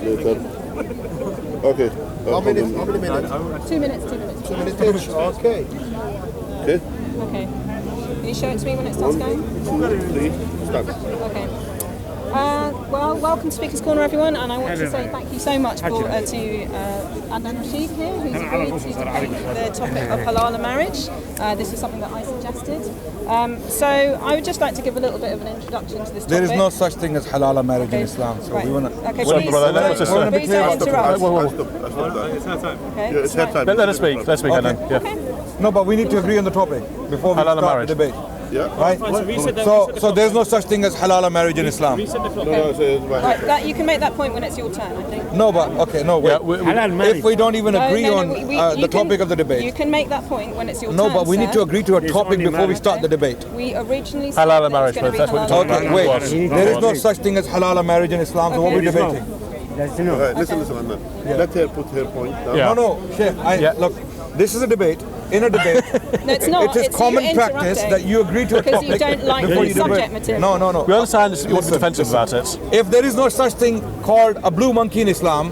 later. Okay. How many minutes? 2 minutes, 2 minutes. 2 minutes each. Okay. Okay. Okay. Can you show it to me when it starts going? 2, 3, start. Okay. Well, welcome to Speaker's Corner, everyone, and I want to say thank you so much to Adnan and Lizzie here, who's agreed to debate the topic of halala marriage. This is something that I suggested. So I would just like to give a little bit of an introduction to this topic. There is no such thing as halala marriage in Islam, so right. we want to... Okay, please don't interrupt. Okay. It's her time. Let us speak, Adnan. Yeah. Okay. No, but we need to agree on the topic before we Halala start marriage. the debate. Yeah. Right? So there's no such thing as halala marriage in Islam. Right, that, you can make that point when it's your turn, I think. No, but, okay, no, wait. If we don't even agree on the topic of the debate. You can make that point when it's your turn. No, but we need to agree to a topic before we start the debate. We originally said Halala that marriage, it's going to be that's what halala you're Okay, marriage. wait. There is no such thing as halala marriage in Islam, so what are we debating? Right, listen, Adnan. Let her put her point down. Yeah. No, Sheikh, look, this is a debate. In a debate, No, it's not. it is It's common you practice interrupting that you agree to a because topic you don't like before the you subject debate. material. No. We understand you want to be defensive about it. If there is no such thing called a blue monkey in Islam,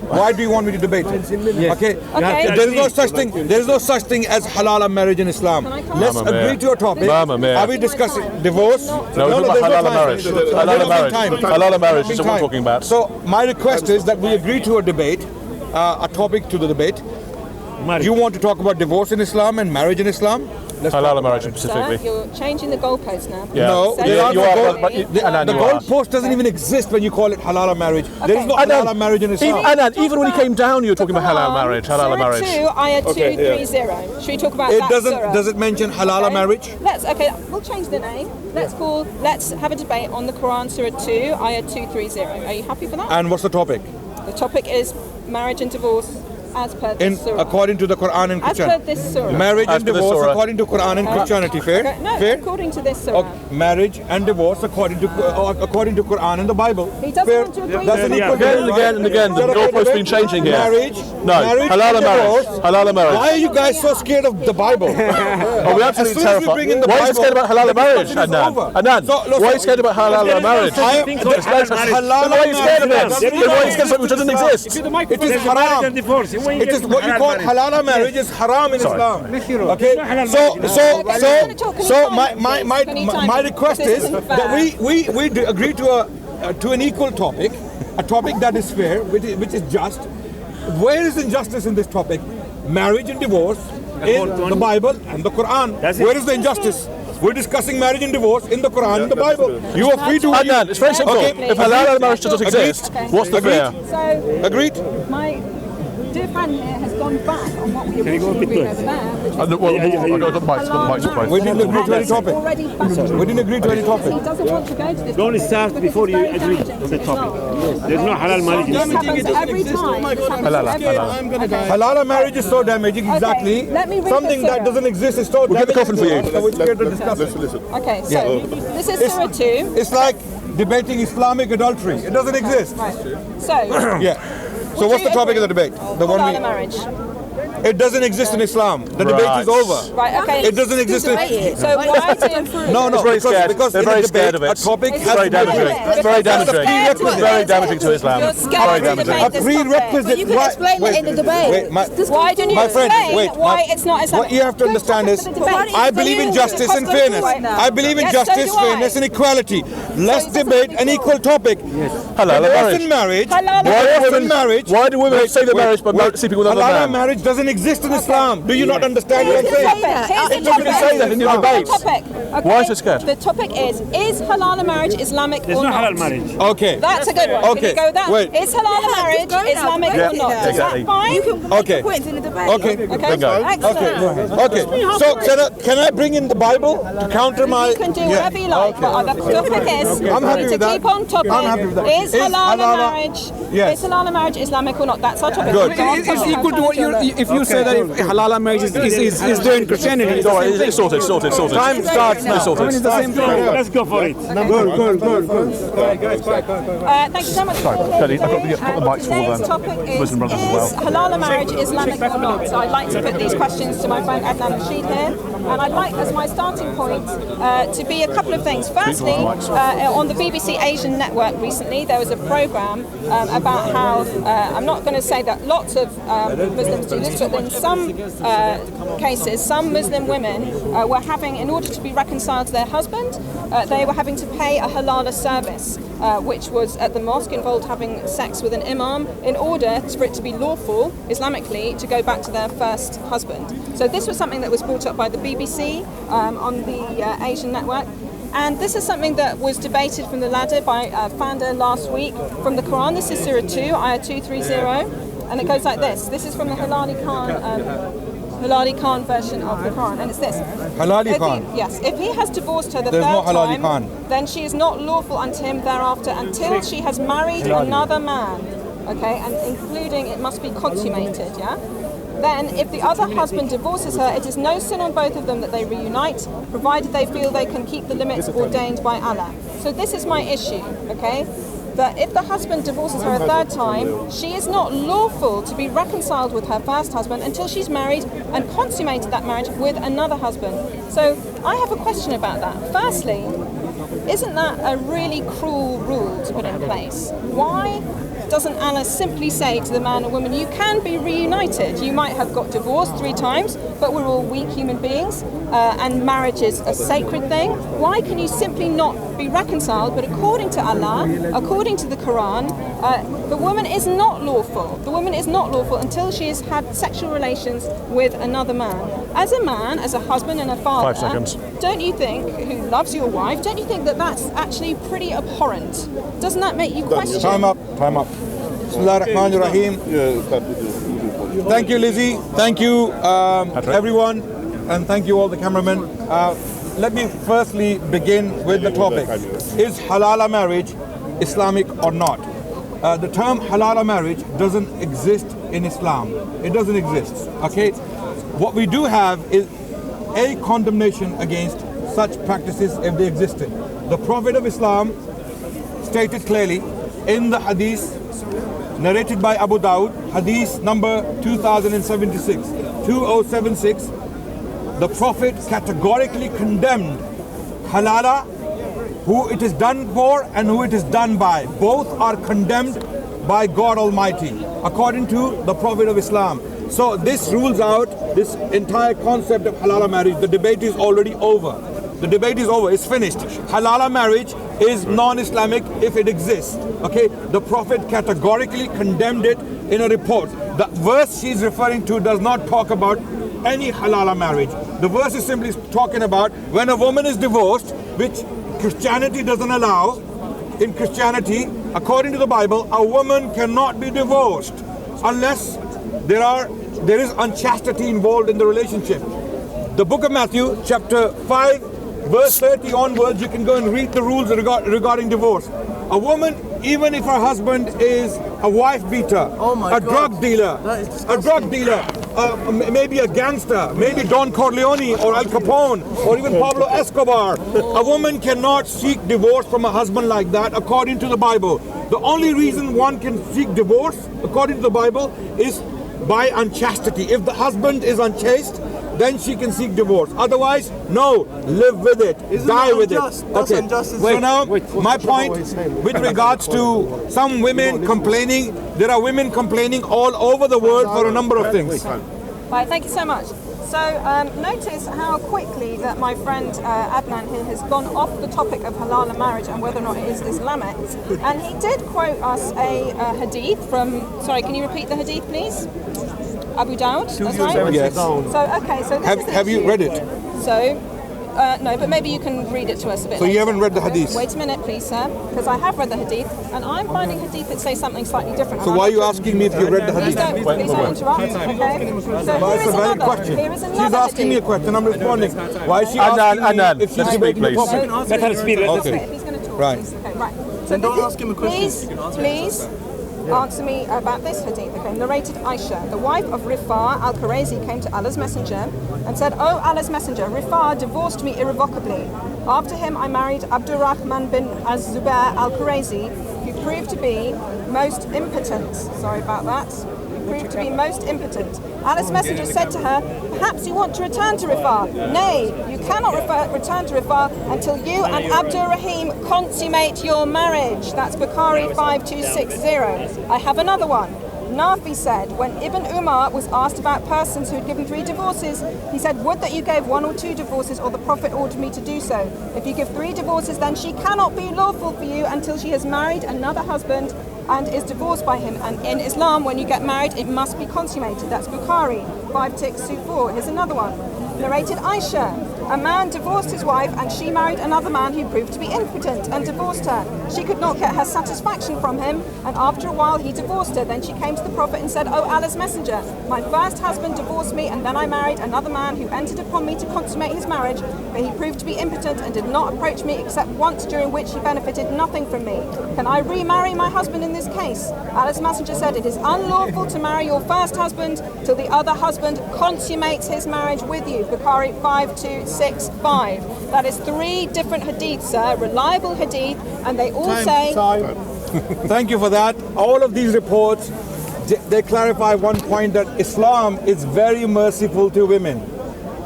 why do you want me to debate it? Okay. If there is no such thing. There is no such thing as halala marriage in Islam. Let's agree to a topic. Are we discussing divorce? No, we're talking about halala marriage. Halala marriage. Halala marriage is what we're talking about. So my request is that we agree to a debate, a topic to the debate. Do you want to talk about divorce in Islam and marriage in Islam? Halala marriage specifically. Sir, you're changing the goalposts now. Yeah. No, So you are. the goalpost doesn't even exist when you call it halala marriage. There is no halala marriage in Islam. Even when he came down, you were talking about halal marriage. Halala marriage. Surah 2, ayah 230. Should we talk about It that doesn't. surah? Does it mention halala marriage? We'll change the name. Let's have a debate on the Quran, Surah 2, ayah 230. Are you happy for that? And what's the topic? The topic is marriage and divorce as per this surah. According to the Quran and As Christianity. per this surah. Marriage As and per the divorce surah. according to Quran and Christianity. Fair? No, Fair? according to this surah. Okay. Marriage and divorce according to Quran and the Bible. He doesn't Fair? want to agree That's with an you. equal Again and again, the goalpost's been changing here. Marriage. No, halala and marriage. divorce. Halala marriage. Why are you guys so scared of the Bible? Oh, we're absolutely As soon as we terrified. bring in the Why are you Bible, scared about halala the marriage, discussion is over. Adnan? So, Why are you scared about halala marriage? Why are you scared of it? Then why are you scared of something which doesn't exist? It is haram. It is what you call halala marriage is haram in Islam. Okay. So my request is that we agree to an equal topic, a topic that is fair, which is just. Where is injustice in this topic? Marriage and divorce in the Bible and the Quran. Where is the injustice? We're discussing marriage and divorce in the Quran and the Bible. You are free to. Adnan, it's very simple. If halala marriage doesn't exist, what's the fear? So, Agreed? my dear friend here has gone back on what we originally agreed over there, which was We didn't agree to any topic. already battled. We didn't agree to any He topic. doesn't want to go to this Don't topic start because before it's you very agree damaging on to the topic. Islam. There's no halal marriage in This Islam. happens every time. This happens every time. Halala marriage is so damaging, exactly. let me read Something the that surah. doesn't exist is so We'll get the coffin for you. So we're scared to discuss it. Listen. Okay, so this is Surah 2. It's like debating Islamic adultery. It doesn't exist. Right. So, Yeah. So what's the topic of the debate? The one halala marriage. it doesn't exist in Islam. The debate is over. Right, okay. It doesn't exist in So why do you No, It's very scared. because They're in a very debate, scared of it. a topic It's has very to be damaging. debated. It's very damaging. Prerequisite. Very damaging to Islam. You're scared Very to damaging. debate A this prerequisite. topic. You can explain it in the debate. Wait, Why don't you my friend, explain wait, why it's not Islamic? what you have to understand is, Go to the I debate. believe in You justice and cost us fairness. right now. I believe in Yes, so justice, do I. fairness, and equality. Let's it doesn't debate be an equal. equal topic. Halala Divorce and marriage. marriage. Halala Divorce and marriage. Why do women say they're married but sleeping with another Halala man? marriage doesn't exist in Islam. Do you not understand what I'm saying? Here's the You can say that in your debate. topic. Okay? Why so scared? The topic is halala marriage Islamic There's or no not? halal marriage. Okay. That's a good one. Okay, Can you go with that? wait. Is halala marriage just go now. Islamic Yeah, or not? Is exactly. that fine? You can make Okay. your points in the debate. Okay. Okay. Bingo. Excellent. Okay. So can I bring in the Bible to counter my? You can do whatever you like, but the topic is I'm happy to with that. keep on topic. I'm happy with that. Is halala halala- marriage? Yes. Is halala marriage Islamic or not? That's our topic. Good. Don't It's equal to what challenge if you you say that if halala marriage is there in Christianity, it's Sorted. time starts now. Sorted. I mean, it's the same thing. Let's go for it. Thank you so much. Sorry, I've got the mics for all Today's the topic Muslim brothers as well. is halala marriage Islamic or not? So I'd like to put these questions to my friend Adnan and Lizzie here, and I'd like, as my starting point, to be a couple of things. Firstly, on the BBC Asian network recently, there was a program about how, I'm not going to say that lots of Muslims do this, but in some cases, some Muslim women were having, in order to be reconciled to their husband, they were having to pay a halala service, which was at the mosque, involved having sex with an imam in order for it to be lawful, Islamically, to go back to their first husband. So this was something that was brought up by the BBC on the Asian network. And this is something that was debated from the ladder by Fanda last week from the Quran. This is Surah 2, Ayah 230, and it goes like this. This is from the Halali Khan version of the Quran, and it's this. Halali Khan? Yes. If he has divorced her the There's third no Halali time, Khan. then she is not lawful unto him thereafter until she has married another man. Okay, and including it must be consummated, yeah? Then, if the other husband divorces her, it is no sin on both of them that they reunite, provided they feel they can keep the limits ordained by Allah. So this is my issue, okay? That if the husband divorces her a third time, she is not lawful to be reconciled with her first husband until she's married and consummated that marriage with another husband. So I have a question about that. Firstly, isn't that a really cruel rule to put in place? Why doesn't Allah simply say to the man and woman, you can be reunited? You might have got divorced 3 times, but we're all weak human beings, and marriage is a sacred thing. Why can you simply not be reconciled? But according to Allah, according to the Quran, the woman is not lawful. The woman is not lawful until she has had sexual relations with another man. As a man, as a husband and a father, 5 seconds. don't you think, who loves your wife, don't you think that that's actually pretty abhorrent? Doesn't that make you question? Time up. Bismillah ar-Rahman ar-Rahim. Thank you, Lizzie. Thank you, everyone. And thank you all the cameramen. Let me firstly begin with the topic. Is halala marriage Islamic or not? The term halala marriage doesn't exist in Islam. It doesn't exist, okay? What we do have is a condemnation against such practices if they existed. The Prophet of Islam stated clearly in the Hadith narrated by Abu Dawud, Hadith number 2076, the Prophet categorically condemned halala, who it is done for and who it is done by. Both are condemned by God Almighty, according to the Prophet of Islam. So this rules out this entire concept of halala marriage. The debate is already over. The debate is over, it's finished. Halala marriage is non-Islamic if it exists. Okay, the Prophet categorically condemned it in a report. The verse she's referring to does not talk about any halala marriage. The verse is simply talking about when a woman is divorced, which Christianity doesn't allow. In Christianity, according to the Bible, a woman cannot be divorced unless there is unchastity involved in the relationship. The book of Matthew, chapter 5, verse 30 onwards, you can go and read the rules regarding divorce. A woman, even if her husband is a wife beater, drug dealer, maybe a gangster, maybe Don Corleone or Al Capone or even Pablo Escobar, a woman cannot seek divorce from a husband like that according to the Bible. The only reason one can seek divorce according to the Bible is by unchastity. If the husband is unchaste, then she can seek divorce. Otherwise, no, live with it, die with it. Okay. So now, my point with regards to some women complaining, there are women complaining all over the world for a number of things. Right, thank you so much. So notice how quickly that my friend Adnan here has gone off the topic of halala marriage and whether or not it is Islamic. And he did quote us a hadith from, sorry, can you repeat the hadith please? Abu Dawud, that's right? Yes. So, okay, so this is the have you issue. read it? So, no, but maybe you can read it to us a bit So later. you haven't read the hadith? Wait a minute, please, sir, because I have read the hadith, and I'm finding hadith that say something slightly different. So why are you asking me if you read the Please hadith? don't interrupt, okay? So But it's a valid question. Here is another She's asking me a hadith. question, I'm responding. Why is she asking me if she's let's speak, debating the please. topic? Let her speak. Okay. If he's going to talk, Right. please. Okay, right. So Then don't ask him a question. Please, answer me about this hadith. Okay, narrated Aisha, the wife of Rifa al-Qurayzi, came to Allah's Messenger and said, "Oh Allah's Messenger, Rifa divorced me irrevocably. After him I married Abdurrahman bin Az-Zubair al-Qurayzi, who proved to be most impotent." Sorry about that. Proved to be most impotent. Allah's Messenger said to her, "Perhaps you want to return to Rifa. Nay, you cannot return to Rifa until you and Abdurrahim consummate your marriage." That's Bukhari 5260. I have another one. Nafi said, when Ibn Umar was asked about persons who had given 3 divorces, he said, "Would that you gave 1 or 2 divorces, or the Prophet ordered me to do so. If you give 3 divorces, then she cannot be lawful for you until she has married another husband and is divorced by him. And in Islam, when you get married, it must be consummated." That's Bukhari 5624. Here's another one. Narrated Aisha, a man divorced his wife and she married another man who proved to be impotent and divorced her. She could not get her satisfaction from him, and after a while he divorced her. Then she came to the Prophet and said, "Oh Allah's Messenger, my first husband divorced me, and then I married another man who entered upon me to consummate his marriage, but he proved to be impotent and did not approach me except once, during which he benefited nothing from me. Can I remarry my husband in this case?" Allah's Messenger said, "It is unlawful to marry your first husband till the other husband consummates his marriage with you." Bukhari 5265. That is 3 different hadiths, sir, reliable hadith, and they all say... Thank you for that. All of these reports, they clarify one point, that Islam is very merciful to women.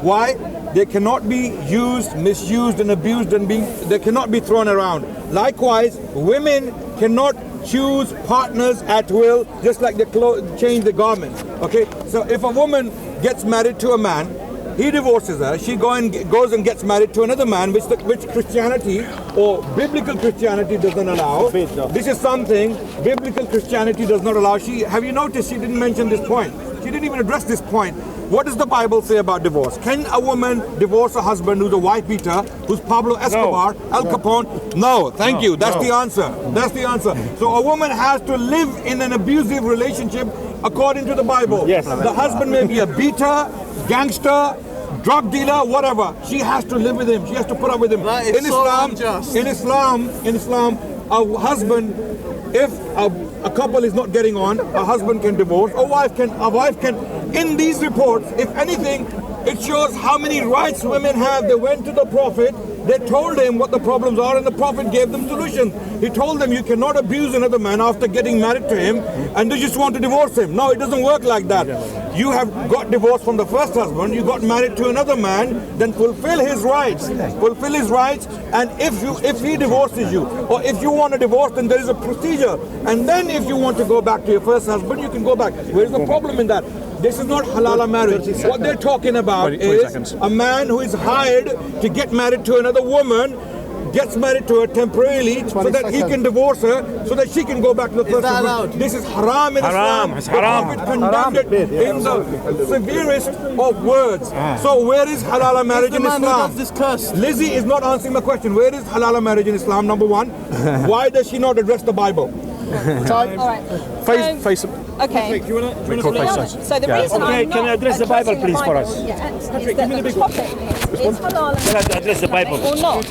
Why? They cannot be used, misused and abused, and they cannot be thrown around. Likewise, women cannot choose partners at will, just like they change the garments. Okay, so if a woman gets married to a man, he divorces her, she goes and gets married to another man, which Christianity or biblical Christianity doesn't allow. This is something biblical Christianity does not allow. Have you noticed she didn't mention this point? She didn't even address this point. What does the Bible say about divorce? Can a woman divorce a husband who's a wife beater, who's Pablo Escobar, Al Capone? No, thank you. That's the answer. That's the answer. So a woman has to live in an abusive relationship according to the Bible. Yes. The husband may be a beater, gangster, drug dealer, whatever. She has to live with him. She has to put up with him. In Islam, a husband, if a couple is not getting on, a husband can divorce. A wife can. In these reports, if anything, it shows how many rights women have. They went to the Prophet. They told him what the problems are, and the Prophet gave them solutions. He told them, you cannot abuse another man after getting married to him, and you just want to divorce him. No, it doesn't work like that. You have got divorced from the first husband, you got married to another man, then fulfill his rights. Fulfill his rights, and if he divorces you, or if you want a divorce, then there is a procedure. And then if you want to go back to your first husband, you can go back. Where's the problem in that? This is not halala marriage. What they're talking about is a man who is hired to get married to another woman, gets married to her temporarily so that he can divorce her, so that she can go back to the first husband. This is haram in Islam. It's haram. The Prophet condemned it in the severest of words. So where is halala marriage in Islam? Lizzie is not answering my question. Where is halala marriage in Islam, number one? Why does she not address the Bible? All right. Okay. So the reason I'm not can I address the Bible, please, for us? Is that the topic is halal Can I address the Bible? or not.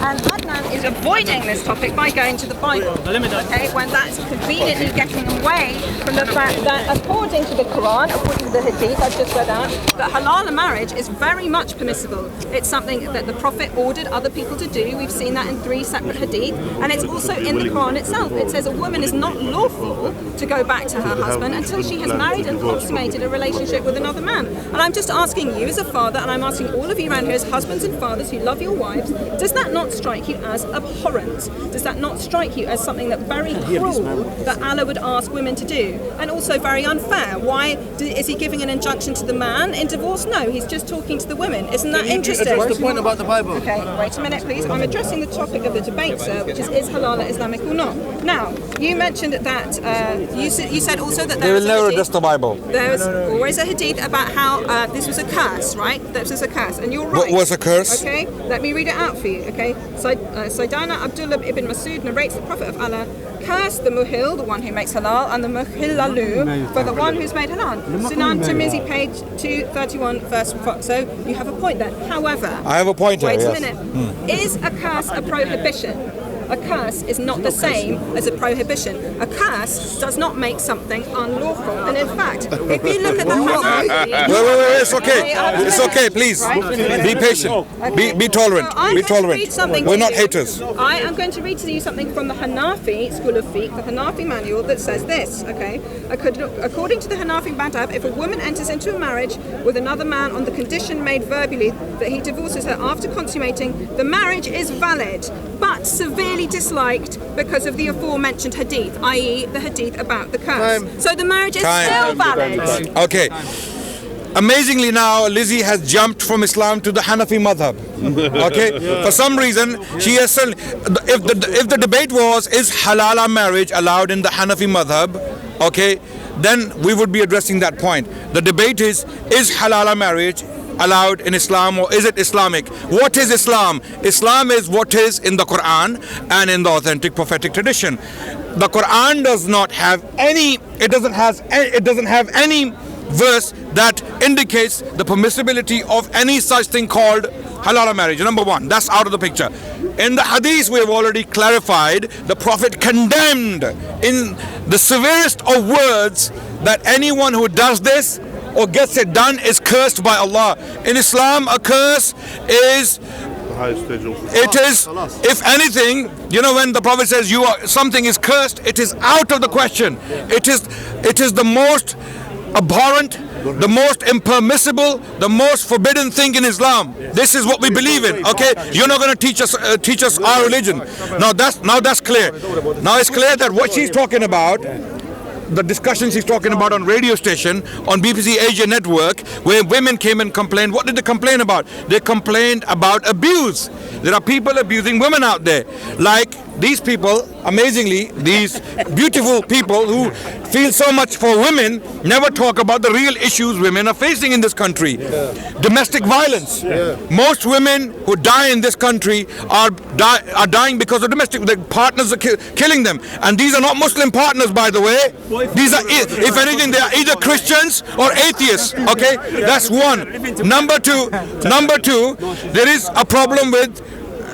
And Adnan is avoiding this topic by going to the Bible. Okay, when that's conveniently getting away from the fact that according to the Quran, according to the Hadith I've just read out, that halal marriage is very much permissible. It's something that the Prophet ordered other people to do. We've seen that in 3 separate Hadith, and it's also in the Quran itself. It says a woman is not lawful to go back to her husband until she has married and consummated a relationship with another man. And I'm just asking you as a father, and I'm asking all of you around here as husbands and fathers who love your wives, does that not strike you as abhorrent? Does that not strike you as something that very cruel that Allah would ask women to do? And also very unfair. Why is he giving an injunction to the man in divorce? No, he's just talking to the women. Isn't that interesting? What's the point about the Bible? Okay, wait a minute please. I'm addressing the topic of the debate, sir, which is halala Islamic or not? Now, you mentioned that, you said also that there was never address the Bible. There's always a hadith about how this was a curse, right? This was a curse, and you're right. What was a curse? Okay, let me read it out for you, okay? Sayyidina Abdullah ibn Masud narrates the Prophet of Allah cursed the muhil, the one who makes halal, and the muhillalu, for the one who's made halal. Sunan Tirmizi, page 231, verse 4. So you have a point there. However, I have a point wait here, a minute. Is a curse a prohibition? a curse is not the same as a prohibition. A curse does not make something unlawful. And in fact, if you look at the Wait, it's okay. It's okay, please. Be patient. Be tolerant. Be tolerant. We're not haters. I am going to read to you something from the Hanafi school of fiqh, the Hanafi manual, that says this, okay? According to the Hanafi madhab, if a woman enters into a marriage with another man on the condition made verbally that he divorces her after consummating, the marriage is valid, but severely disliked because of the aforementioned hadith, i.e. the hadith about the curse. So the marriage is still valid. Okay. Amazingly now, Lizzie has jumped from Islam to the Hanafi madhab. Okay? For some reason, she has... If the debate was, is halala marriage allowed in the Hanafi madhab? Okay? Then we would be addressing that point. The debate is halala marriage allowed in Islam, or is it Islamic? What is Islam? Islam is what is in the Quran and in the authentic prophetic tradition. The Quran does not have any, it doesn't have any verse that indicates the permissibility of any such thing called halala marriage. Number one, that's out of the picture. In the hadith, we have already clarified, the Prophet condemned in the severest of words that anyone who does this or gets it done is cursed by Allah. In Islam, a curse is, it is, if anything, you know, when the Prophet says something is cursed, it is out of the question. It is the most abhorrent, the most impermissible, the most forbidden thing in Islam. This is what we believe in. Okay, you're not going to teach us our religion. Now that's clear. Now it's clear that what she's talking about, the discussion she's talking about on radio station, on BBC Asia Network, where women came and complained. What did they complain about? They complained about abuse. There are people abusing women out there. Like these people, amazingly, these beautiful people who feel so much for women, never talk about the real issues women are facing in this country. Domestic violence. Most women who die in this country are dying because of domestic. Their partners are killing them. And these are not Muslim partners, by the way. These are, if anything, they are either Christians or atheists. Okay, that's one. Number two, there is a problem with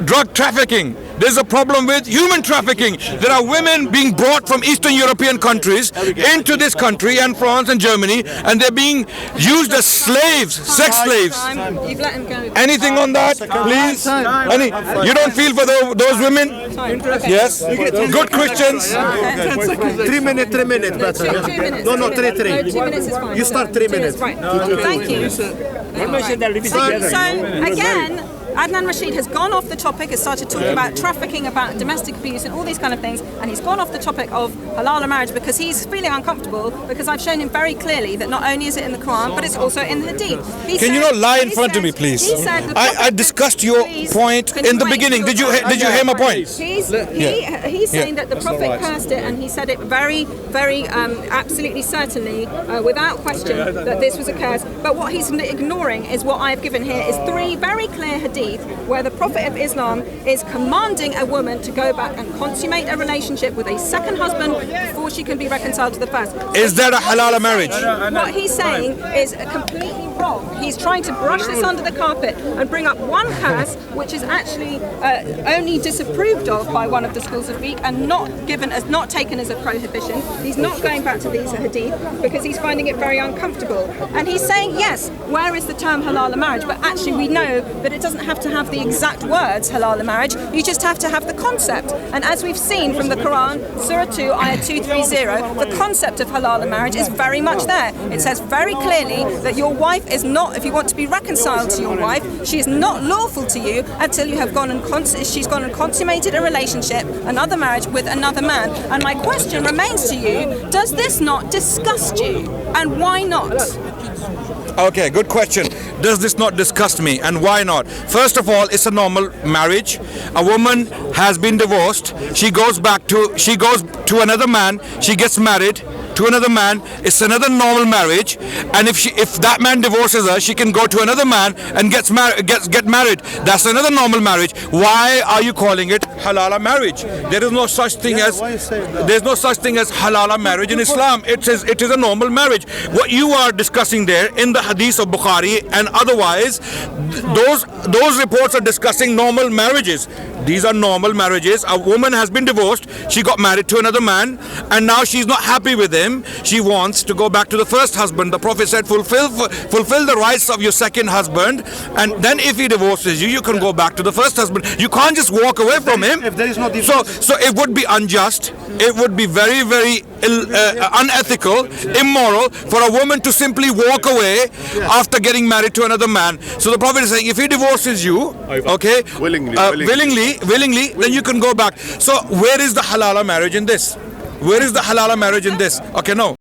drug trafficking. There's a problem with human trafficking. There are women being brought from Eastern European countries into this country and France and Germany, and they're being used as slaves, sex slaves. You've let him go. Anything on that, please? You don't feel for those women? Okay. Yes? Good Christians? 3 minutes. 2 minutes. No, 3. No, 2 minutes is fine. You start 3 minutes. Right. Thank you. So again, Adnan Rashid has gone off the topic, has started talking about trafficking, about domestic abuse and all these kind of things, and he's gone off the topic of halala marriage because he's feeling uncomfortable, because I've shown him very clearly that not only is it in the Quran, but it's also in the Hadith. Can you not lie in front of me, please? I discussed your point in the beginning. Did you hear my point? He's saying that the Prophet cursed it, and he said it very, very absolutely certainly, without question, that this was a curse. But what he's ignoring is what I've given here is 3 very clear hadith where the Prophet of Islam is commanding a woman to go back and consummate a relationship with a second husband before she can be reconciled to the first. Is that a halala marriage? What he's saying is completely wrong. He's trying to brush this under the carpet and bring up one curse which is actually only disapproved of by one of the schools of fiqh and not taken as a prohibition. He's not going back to these hadith because he's finding it very uncomfortable. And he's saying, yes, where is the term halala marriage? But actually we know that it doesn't have to have the exact words halala marriage, you just have to have the concept. And as we've seen from the Quran, Surah 2, Ayah 230, the concept of halala marriage is very much there. It says very clearly that your wife is not, if you want to be reconciled to your wife, she is not lawful to you until you have she's gone and consummated a relationship, another marriage with another man. And my question remains to you, does this not disgust you? And why not? Okay, good question. Does this not disgust me, and why not? First of all, it's a normal marriage. A woman has been divorced. She goes to another man. She gets married to another man. It's another normal marriage. And if that man divorces her, she can go to another man and get married. That's another normal marriage. Why are you calling it halala marriage? There is no such thing as halala marriage in Islam. It is a normal marriage. What you are discussing there in the hadith of Bukhari and otherwise, those reports are discussing normal marriages. These are normal marriages. A woman has been divorced, she got married to another man, and now she's not happy with him. She wants to go back to the first husband. The Prophet said, fulfill the rights of your second husband, and then if he divorces you, you can go back to the first husband. You can't just walk away from him. If there is no So it would be unjust. It would be very, very unethical, immoral for a woman to simply walk away after getting married to another man. So the Prophet is saying, if he divorces you, okay, willingly, then you can go back. So where is the halala marriage in this? Where is the halala marriage in this? Okay, no.